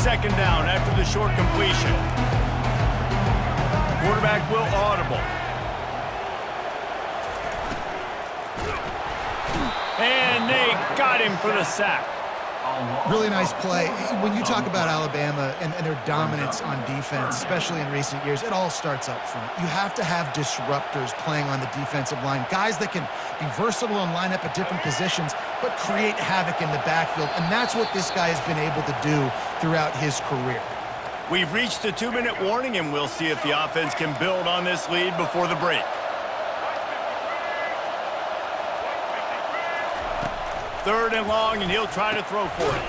second down after the short completion. Quarterback will audible. And they got him for the sack. Really nice play. When you talk about Alabama and their dominance on defense, especially in recent years, it all starts up front. You have to have disruptors playing on the defensive line, guys that can be versatile and line up at different positions, but create havoc in the backfield, and that's what this guy has been able to do throughout his career. We've reached the 2-minute warning, and we'll see if the offense can build on this lead before the break. Third and long, and he'll try to throw for it.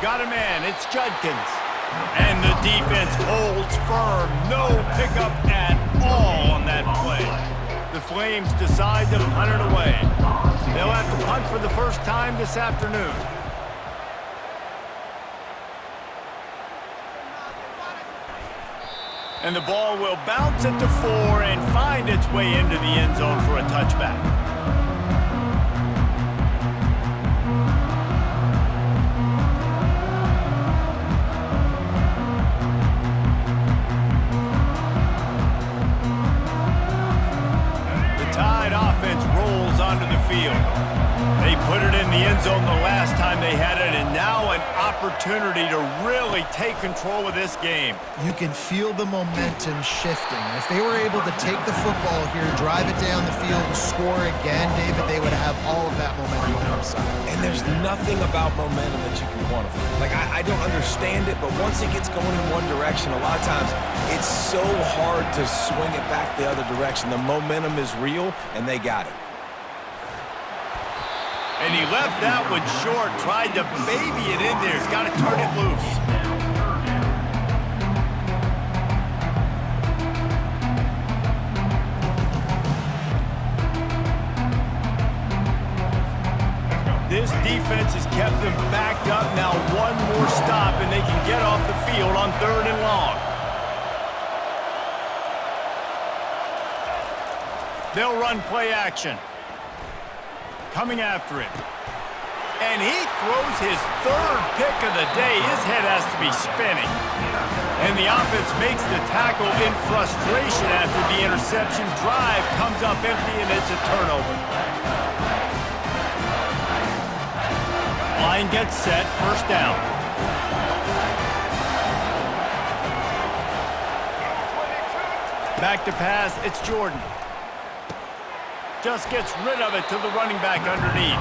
Got a man, it's Judkins. And the defense holds firm. No pickup at all on that play. The Flames decide to punt it away. They'll have to punt for the first time this afternoon. And the ball will bounce it to 4 and find its way into the end zone for a touchback. They put it in the end zone the last time they had it, and now an opportunity to really take control of this game. You can feel the momentum shifting. If they were able to take the football here, drive it down the field, and score again, David, they would have all of that momentum on their side. And there's nothing about momentum that you can quantify. Like, I don't understand it, but once it gets going in one direction, a lot of times it's so hard to swing it back the other direction. The momentum is real, and they got it. And he left that one short, tried to baby it in there. He's got to turn it loose. This defense has kept them backed up. Now one more stop, and they can get off the field on third and long. They'll run play action. Coming after him. And he throws his third pick of the day. His head has to be spinning. And the offense makes the tackle in frustration after the interception. Drive comes up empty, and it's a turnover. Line gets set, first down. Back to pass, it's Jordan. Just gets rid of it to the running back underneath.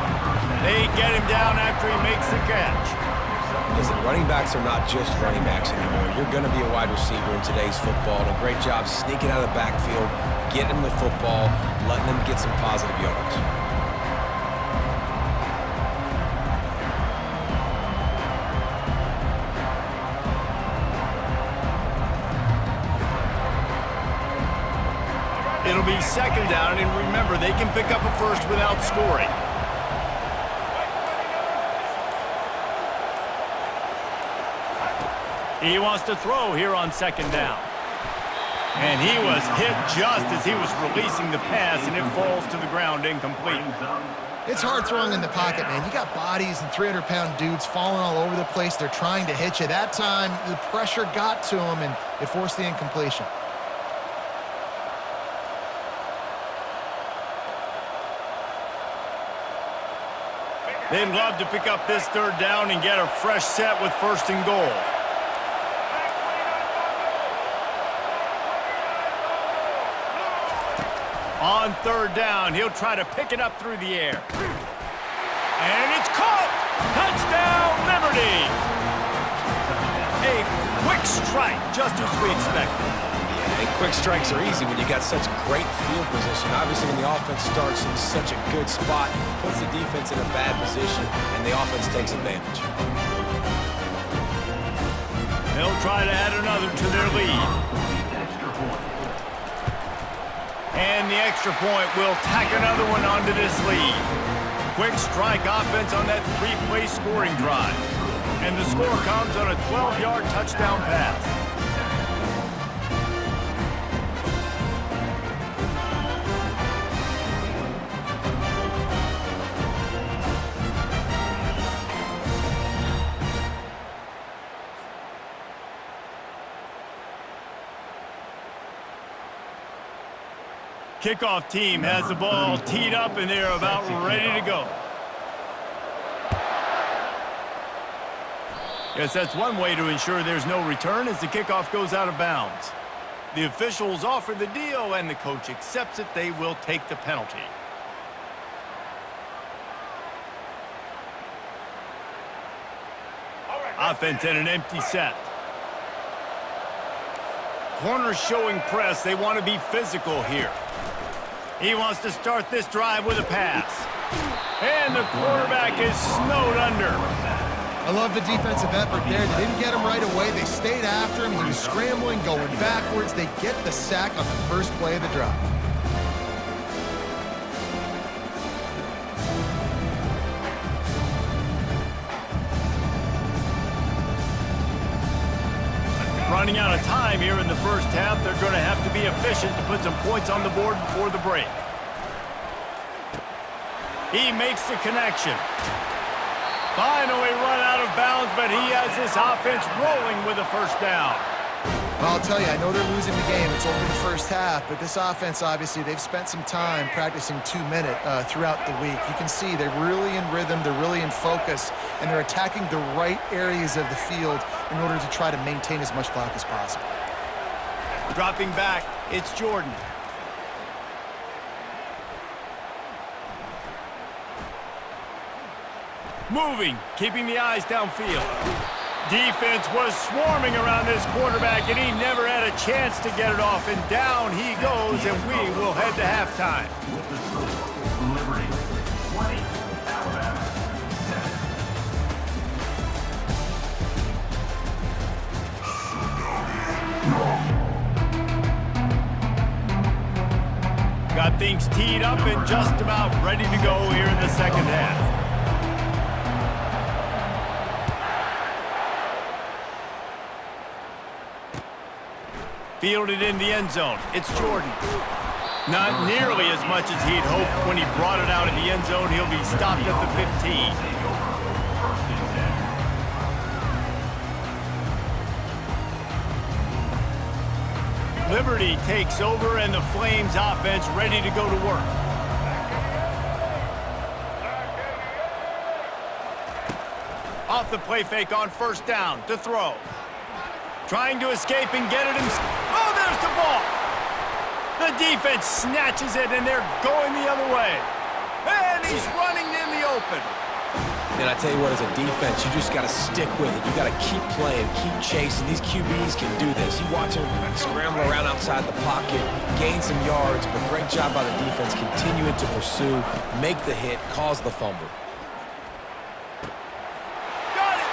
They get him down after he makes the catch. Listen, running backs are not just running backs anymore. You're going to be a wide receiver in today's football. And a great job sneaking out of the backfield, getting him the football, letting him get some positive yards. It'll be second down, and remember, they can pick up a first without scoring. He wants to throw here on second down. And he was hit just as he was releasing the pass, and it falls to the ground incomplete. It's hard throwing in the pocket, man. You got bodies and 300-pound dudes falling all over the place. They're trying to hit you. That time, the pressure got to him, and it forced the incompletion. They'd love to pick up this third down and get a fresh set with first and goal. On third down, he'll try to pick it up through the air. And it's caught! Touchdown, Liberty! A quick strike, just as we expected. And quick strikes are easy when you got such great field position. Obviously, when the offense starts in such a good spot, puts the defense in a bad position, and the offense takes advantage. They'll try to add another to their lead. And the extra point will tack another one onto this lead. Quick strike offense on that three-play scoring drive. And the score comes on a 12-yard touchdown pass. Kickoff team has the ball teed up, and they're about ready to go. Yes, that's one way to ensure there's no return as the kickoff goes out of bounds. The officials offer the deal, and the coach accepts it. They will take the penalty. Offense in an empty set. Corner showing press. They want to be physical here. He wants to start this drive with a pass. And the quarterback is snowed under. I love the defensive effort there. They didn't get him right away. They stayed after him. He was scrambling, going backwards. They get the sack on the first play of the drive. Running out of time here in the first half. They're going to have to be efficient to put some points on the board before the break. He makes the connection. Finally run out of bounds, but he has this offense rolling with a first down. Well, I'll tell you, I know they're losing the game. It's only the first half, but this offense, obviously, they've spent some time practicing 2-minute throughout the week. You can see they're really in rhythm, they're really in focus, and they're attacking the right areas of the field in order to try to maintain as much clock as possible. Dropping back, it's Jordan. Moving, keeping the eyes downfield. Defense was swarming around this quarterback, and he never had a chance to get it off. And down he goes, and we will head to halftime. With the score, Liberty 20, Alabama 7. Got things teed up and just about ready to go here in the second half. Fielded in the end zone. It's Jordan. Not nearly as much as he'd hoped when he brought it out of the end zone. He'll be stopped at the 15. Liberty takes over, and the Flames offense ready to go to work. Off the play fake on first down to throw. Trying to escape and get it himself. Oh, there's the ball. The defense snatches it, and they're going the other way. And he's running in the open. And I tell you what, as a defense, you just got to stick with it. You got to keep playing, keep chasing. These QBs can do this. You watch them scramble around outside the pocket, gain some yards, but great job by the defense continuing to pursue, make the hit, cause the fumble. Got it.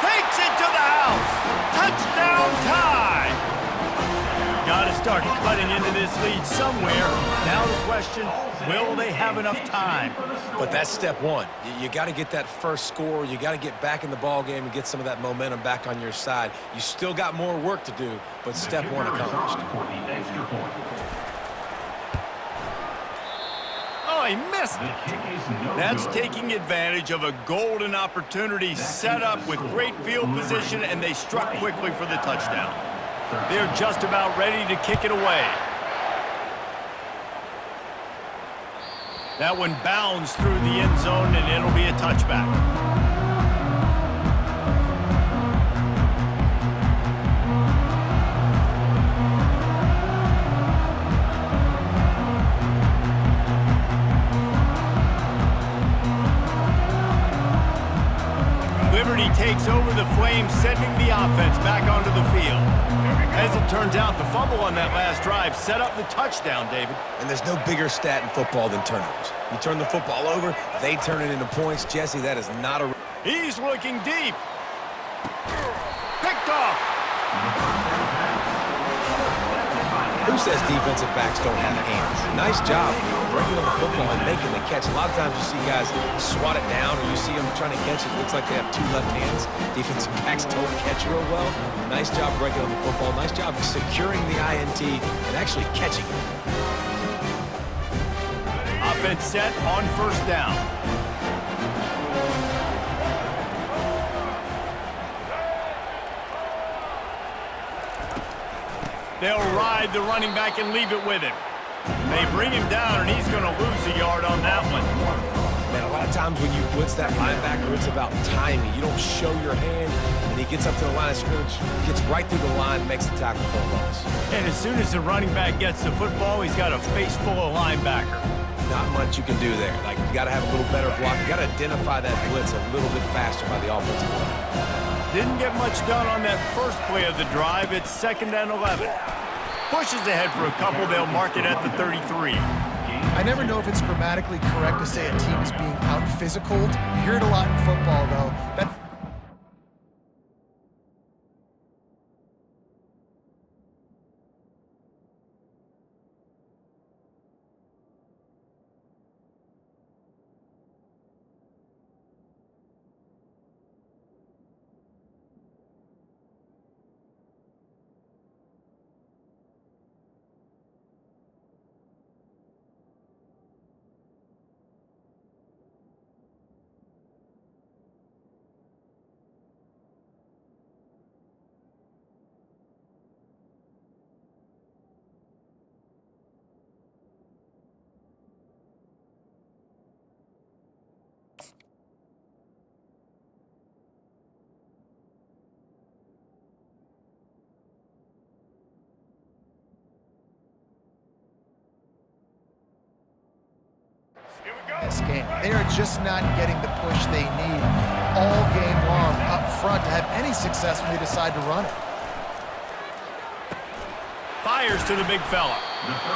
Takes it to the house. Touchdown time. Got to start cutting into this lead somewhere. Now the question, will they have enough time? But that's step one. You got to get that first score. You got to get back in the ball game and get some of that momentum back on your side. You still got more work to do, but step one accomplished. Oh, he missed it. That's taking advantage of a golden opportunity set up with great field position, and they struck quickly for the touchdown. They're just about ready to kick it away. That one bounds through the end zone, and it'll be a touchback. Liberty takes over the Flames, sending the offense back onto the field. As it turns out, the fumble on that last drive set up the touchdown, David. And there's no bigger stat in football than turnovers. You turn the football over, they turn it into points. Jesse, that is not a... He's looking deep. Picked off. Who says defensive backs don't have hands? Nice job bringing on the football and making the catch. A lot of times you see guys swat it down, or you see them trying to catch it. It looks like they have two left hands. Defensive backs don't catch real well. Nice job breaking on the football. Nice job securing the INT and actually catching it. Offense set on first down. They'll ride the running back and leave it with him. They bring him down, and he's going to lose a yard on that one. Man, a lot of times when you blitz that linebacker, it's about timing. You don't show your hand, and he gets up to the line of scrimmage, gets right through the line, makes the tackle for a loss. And as soon as the running back gets the football, he's got a face full of linebacker. Not much you can do there. Like, you got to have a little better block. You got to identify that blitz a little bit faster by the offensive line. Didn't get much done on that first play of the drive. It's 2nd and 11. Pushes ahead for a couple. They'll mark it at the 33. I never know if it's grammatically correct to say a team is being out-physicaled. You hear it a lot in football, though. This game. They are just not getting the push they need all game long up front to have any success when they decide to run it. Fires to the big fella.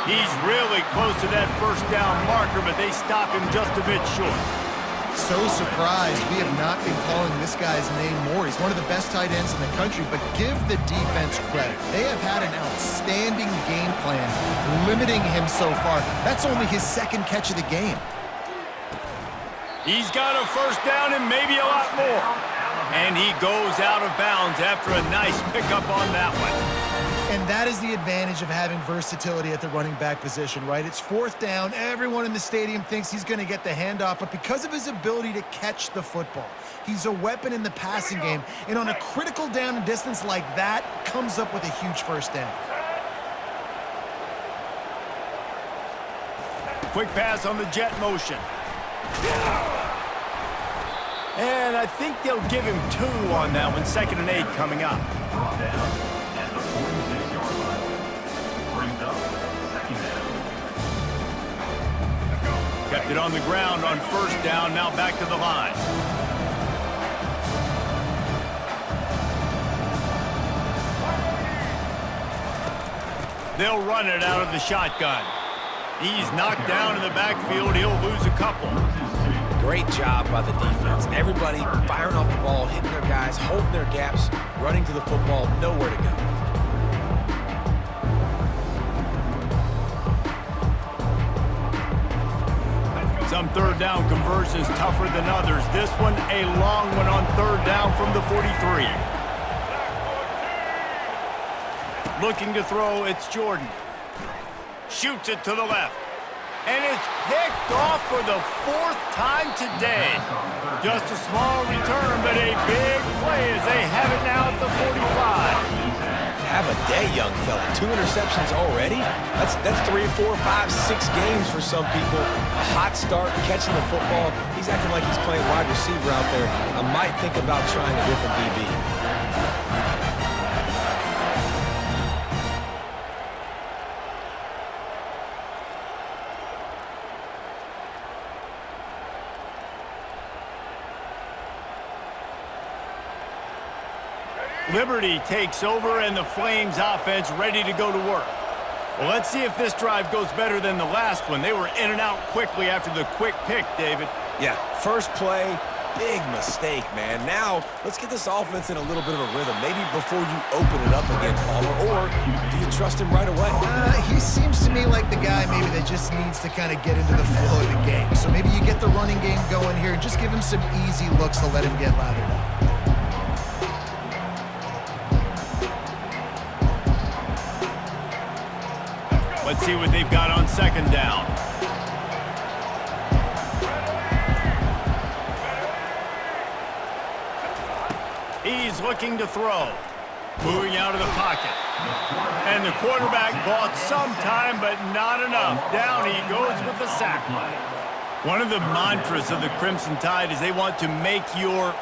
He's really close to that first down marker, but they stop him just a bit short. So surprised we have not been calling this guy's name more. He's one of the best tight ends in the country, but give the defense credit. They have had an outstanding game plan limiting him so far. That's only his 2nd catch of the game. He's got a first down and maybe a lot more. And he goes out of bounds after a nice pickup on that one. And that is the advantage of having versatility at the running back position, right? It's 4th down. Everyone in the stadium thinks he's going to get the handoff, but because of his ability to catch the football, he's a weapon in the passing game. And on a critical down and distance like that, comes up with a huge first down. Quick pass on the jet motion. And I think they'll give him 2 on that one. 2nd and 8 coming up. Brought down at the 46-yard line. Brings up 2nd down. Kept it on the ground on first down. Now back to the line. They'll run it out of the shotgun. He's knocked down in the backfield. He'll lose a couple. Great job by the defense. Everybody firing off the ball, hitting their guys, holding their gaps, running to the football, nowhere to go. Some 3rd down conversions tougher than others. This one, a long one on 3rd down from the 43. Looking to throw, it's Jordan. Shoots it to the left. And it's picked off for the 4th time today. Just a small return, but a big play as they have it now at the 45. Have a day, young fella. 2 interceptions already? That's 3, 4, 5, 6 games for some people. A hot start, catching the football. He's acting like he's playing wide receiver out there. I might think about trying a different DB. Liberty takes over, and the Flames offense ready to go to work. Well, let's see if this drive goes better than the last one. They were in and out quickly after the quick pick, David. Yeah, first play, big mistake, man. Now, let's get this offense in a little bit of a rhythm. Maybe before you open it up again, Palmer, or do you trust him right away? He seems to me like the guy maybe that just needs to kind of get into the flow of the game. So maybe you get the running game going here and just give him some easy looks to let him get lathered up. Let's see what they've got on 2nd down. He's looking to throw. Moving out of the pocket. And the quarterback bought some time, but not enough. Down he goes with the sack. One of the mantras of the Crimson Tide is they want to make your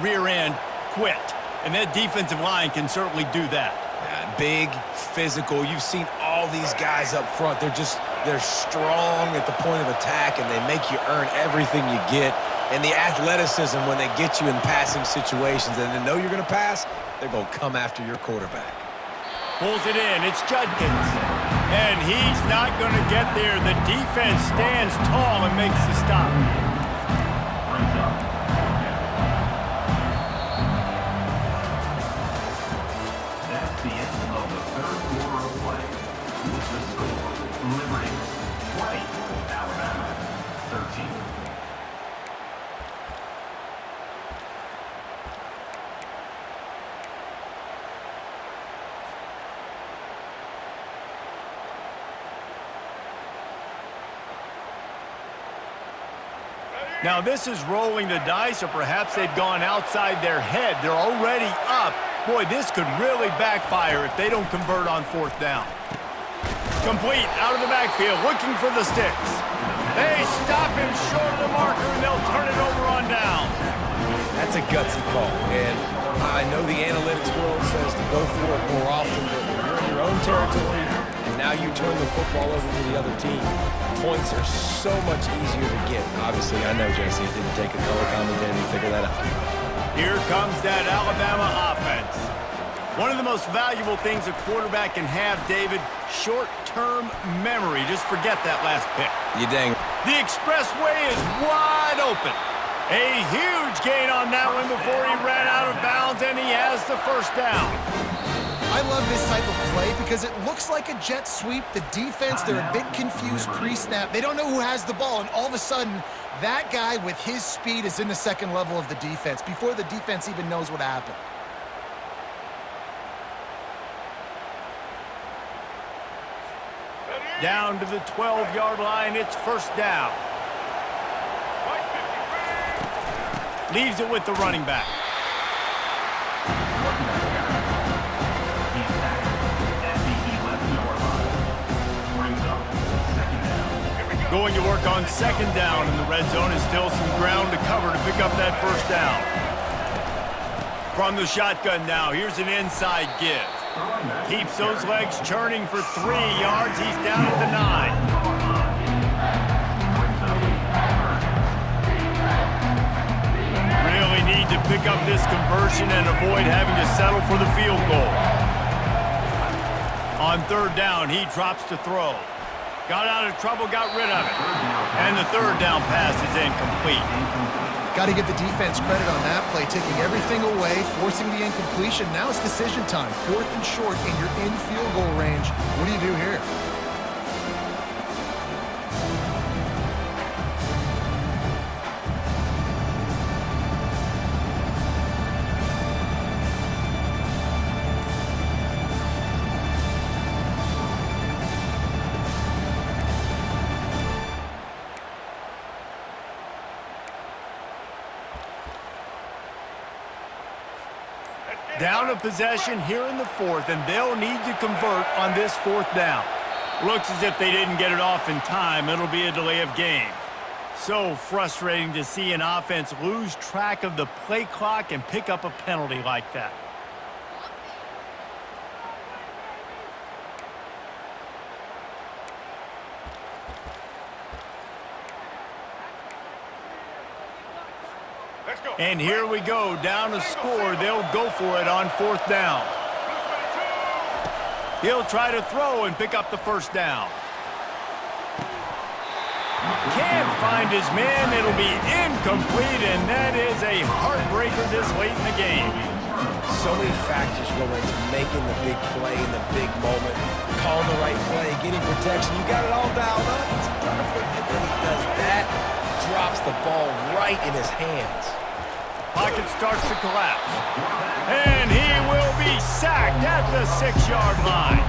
rear end quit. And that defensive line can certainly do that. Yeah, big, physical. You've seen all these guys up front. They're strong at the point of attack, and they make you earn everything you get. And the athleticism when they get you in passing situations and they know you're going to pass, they're going to come after your quarterback. Pulls it in. It's Judkins. And he's not going to get there. The defense stands tall and makes the stop. Brings up. That's the end of the third quarter of play. With the score, Liberty 20, Alabama 13. Now this is rolling the dice, or perhaps they've gone outside their head. They're already up. Boy, this could really backfire if they don't convert on fourth down. Complete, out of the backfield, looking for the sticks. They stop him short of the marker, and they'll turn it over on down. That's a gutsy call, and I know the analytics world says to go for it more often, but when you're in your own territory, and now you turn the football over to the other team, points are so much easier to get. Obviously, I know, Jesse, it didn't take a color commentator to figure that out. Here comes that Alabama offense. One of the most valuable things a quarterback can have, David, short-term memory. Just forget that last pick. You dang. The expressway is wide open. A huge gain on that one before he ran out of bounds, and he has the first down. I love this type of play because it looks like a jet sweep. The defense, they're a bit confused pre-snap. They don't know who has the ball, and all of a sudden, that guy with his speed is in the second level of the defense before the defense even knows what happened. Down to the 12-yard line, it's first down. Leaves it with the running back. Going to work on second down in the red zone, and still some ground to cover to pick up that first down. From the shotgun now, here's an inside give. Keeps those legs churning for 3 yards. He's down at the 9. Really need to pick up this conversion and avoid having to settle for the field goal. On third down, he drops to throw. Got out of trouble, got rid of it. And the third down pass is incomplete. Got to give the defense credit on that play, taking everything away, forcing the incompletion. Now it's decision time. Fourth and short, and you're in field goal range. What do you do here? Down a possession here in the fourth, and they'll need to convert on this fourth down. Looks as if they didn't get it off in time. It'll be a delay of game. So frustrating to see an offense lose track of the play clock and pick up a penalty like that. And here we go, down a score. They'll go for it on fourth down. He'll try to throw and pick up the first down. Can't find his man. It'll be incomplete, and that is a heartbreaker this late in the game. So many factors go into making the big play in the big moment, calling the right play, getting protection. You got it all dialed up. It's perfect. And when he does that, drops the ball right in his hands. Pocket starts to collapse. And he will be sacked at the 6-yard line.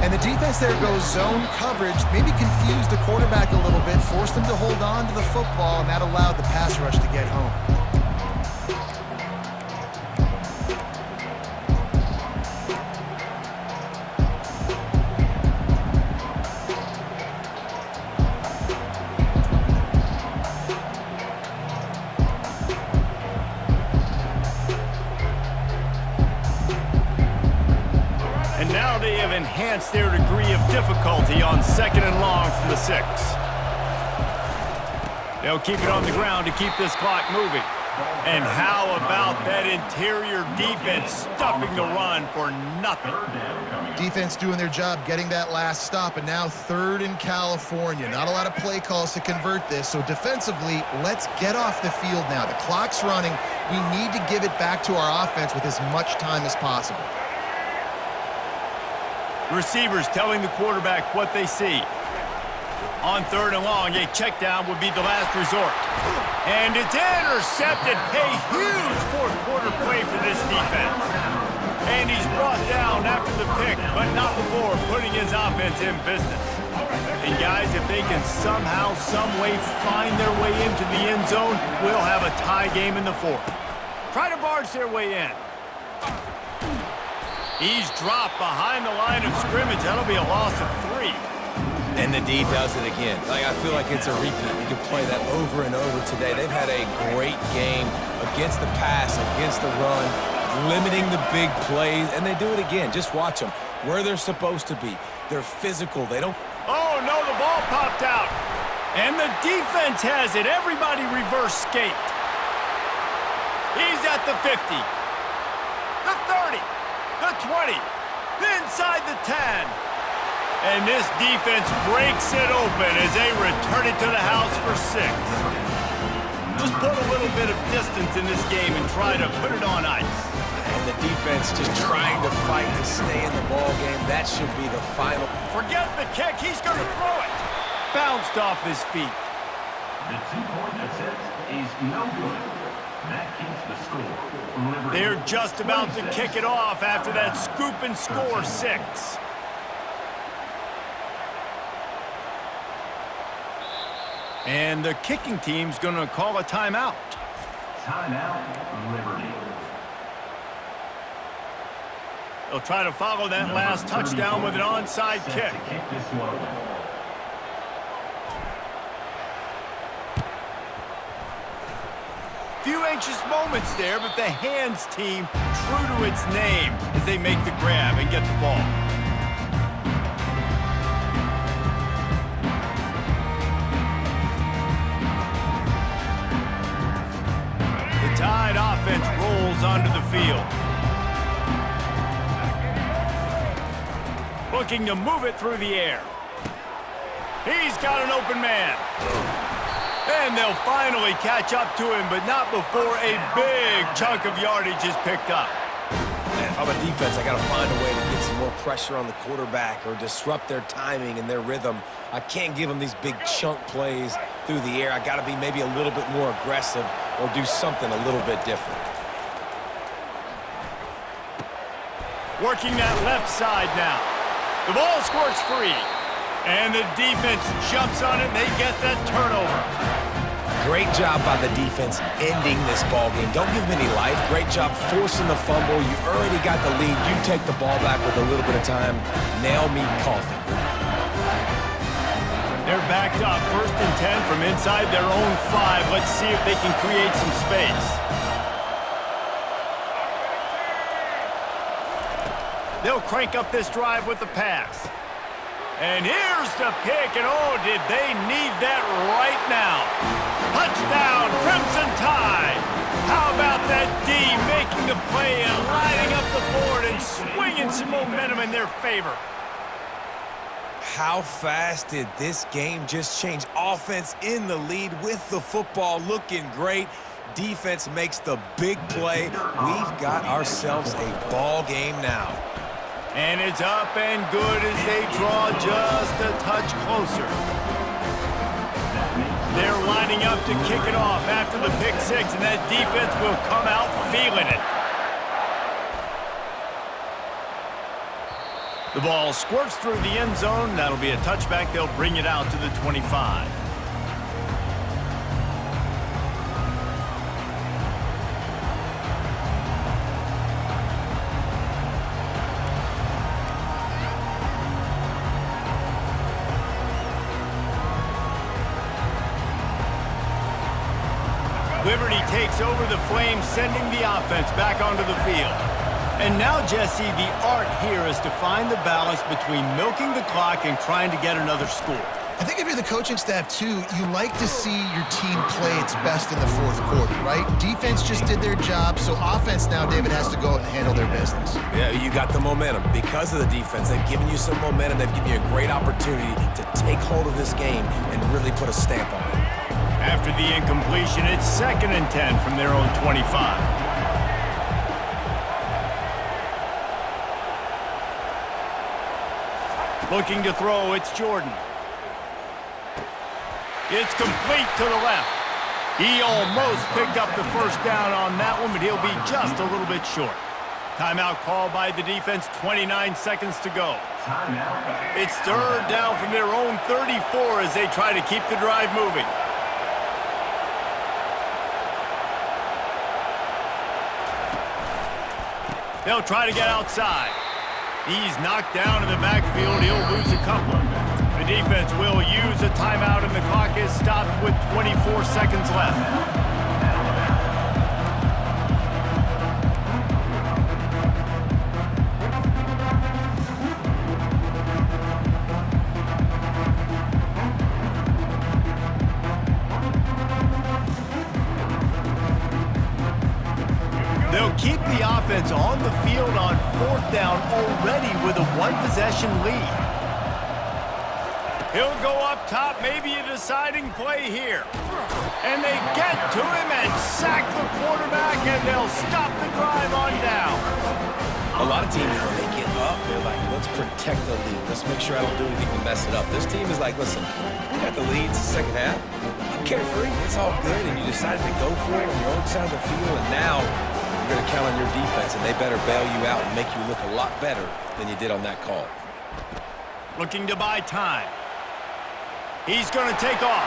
And the defense there goes zone coverage, maybe confused the quarterback a little bit, forced him to hold on to the football, and that allowed the pass rush to get home. enhance their degree of difficulty on 2nd and long from the 6. They'll keep it on the ground to keep this clock moving. And how about that interior defense stuffing the run for nothing? Defense doing their job, getting that last stop, and now 3rd in California. Not a lot of play calls to convert this, so defensively, let's get off the field now. The clock's running. We need to give it back to our offense with as much time as possible. Receivers telling the quarterback what they see. On 3rd and long, a check down would be the last resort. And it's intercepted. A huge 4th quarter play for this defense. And he's brought down after the pick, but not before putting his offense in business. And guys, if they can somehow, some way find their way into the end zone, we'll have a tie game in the 4th. Try to barge their way in. He's dropped behind the line of scrimmage. That'll be a loss of 3. And the D does it again. Like, I feel like it's a repeat. We can play that over and over today. They've had a great game against the pass, against the run, limiting the big plays, and they do it again. Just watch them. Where they're supposed to be. They're physical. They don't... Oh, no, the ball popped out. And the defense has it. Everybody reverse skate. He's at the 50. The 30. The 20. Inside the 10. And this defense breaks it open as they return it to the house for 6. Just put a little bit of distance in this game and try to put it on ice. And the defense just trying to fight to stay in the ball game. That should be the final. Forget the kick. He's going to throw it. Bounced off his feet. The 2-point attempt is no good. That keeps the score. Liberty. They're just about to kick it off after that scoop and score 6. And the kicking team's going to call a timeout. Timeout, Liberty. They'll try to follow that last touchdown with an onside kick. To kick this one away. Few anxious moments there, but the hands team true to its name as they make the grab and get the ball. Tide offense rolls onto the field. Looking to move it through the air. He's got an open man. And they'll finally catch up to him, but not before a big chunk of yardage is picked up. Man, if I'm a defense, I got to find a way to get some more pressure on the quarterback or disrupt their timing and their rhythm. I can't give them these big chunk plays through the air. I got to be maybe a little bit more aggressive or do something a little bit different. Working that left side now. The ball squirts free. And the defense jumps on it, and they get that turnover. Great job by the defense ending this ball game. Don't give them any life. Great job forcing the fumble. You already got the lead. You take the ball back with a little bit of time. Nail me coffin. They're backed up. 1st and 10 from inside their own 5. Let's see if they can create some space. They'll crank up this drive with the pass. And here's the pick, and oh, did they need that right now. Touchdown, Crimson Tide. How about that D making the play and lining up the board and swinging some momentum in their favor. How fast did this game just change? Offense in the lead with the football looking great. Defense makes the big play. We've got ourselves a ball game now. And it's up and good as they draw just a touch closer. They're lining up to kick it off after the pick 6, and that defense will come out feeling it. The ball squirts through the end zone. That'll be a touchback. They'll bring it out to the 25. Liberty takes over the Flames, sending the offense back onto the field. And now, Jesse, the art here is to find the balance between milking the clock and trying to get another score. I think if you're the coaching staff, too, you like to see your team play its best in the fourth quarter, right? Defense just did their job, so offense now, David, has to go out and handle their business. Yeah, you got the momentum. Because of the defense, they've given you some momentum. They've given you a great opportunity to take hold of this game and really put a stamp on it. After the incompletion, it's 2nd and 10 from their own 25. Looking to throw, it's Jordan. It's complete to the left. He almost picked up the first down on that one, but he'll be just a little bit short. Timeout called by the defense, 29 seconds to go. Timeout. It's 3rd down from their own 34 as they try to keep the drive moving. They'll try to get outside. He's knocked down in the backfield. He'll lose a couple. The defense will use a timeout, and the clock is stopped with 24 seconds left. They'll keep the offense on the field on 4th down already with a 1-possession lead. He'll go up top, maybe a deciding play here. And they get to him and sack the quarterback, and they'll stop the drive on down. A lot of teams, when they get up, they're like, let's protect the lead. Let's make sure I don't do anything to mess it up. This team is like, listen, we got the lead. It's the second half. I'm carefree. It's all good. And you decided to go for it on your own side of the field, and now you're going to count on your defense, and they better bail you out and make you look a lot better than you did on that call. Looking to buy time. He's going to take off.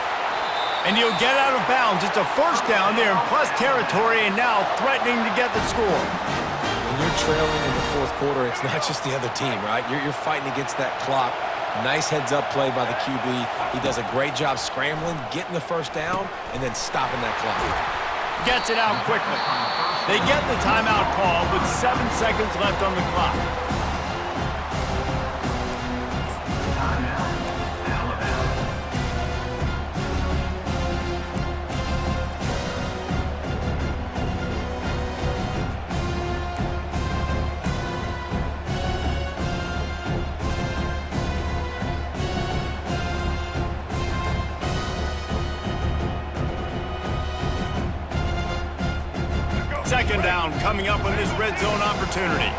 And he'll get out of bounds. It's a 1st down there in plus territory, and now threatening to get the score. When you're trailing in the 4th quarter, it's not just the other team, right? You're fighting against that clock. Nice heads-up play by the QB. He does a great job scrambling, getting the 1st down, and then stopping that clock. Gets it out quickly. They get the timeout call with 7 seconds left on the clock. Timeout. Alabama. Second down coming up on this red zone opportunity.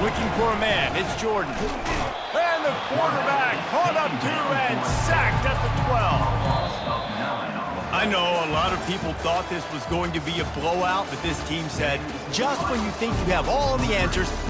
Looking for a man, it's Jordan. And the quarterback caught up to and sacked at the 12. I know a lot of people thought this was going to be a blowout, but this team said, just when you think you have all the answers,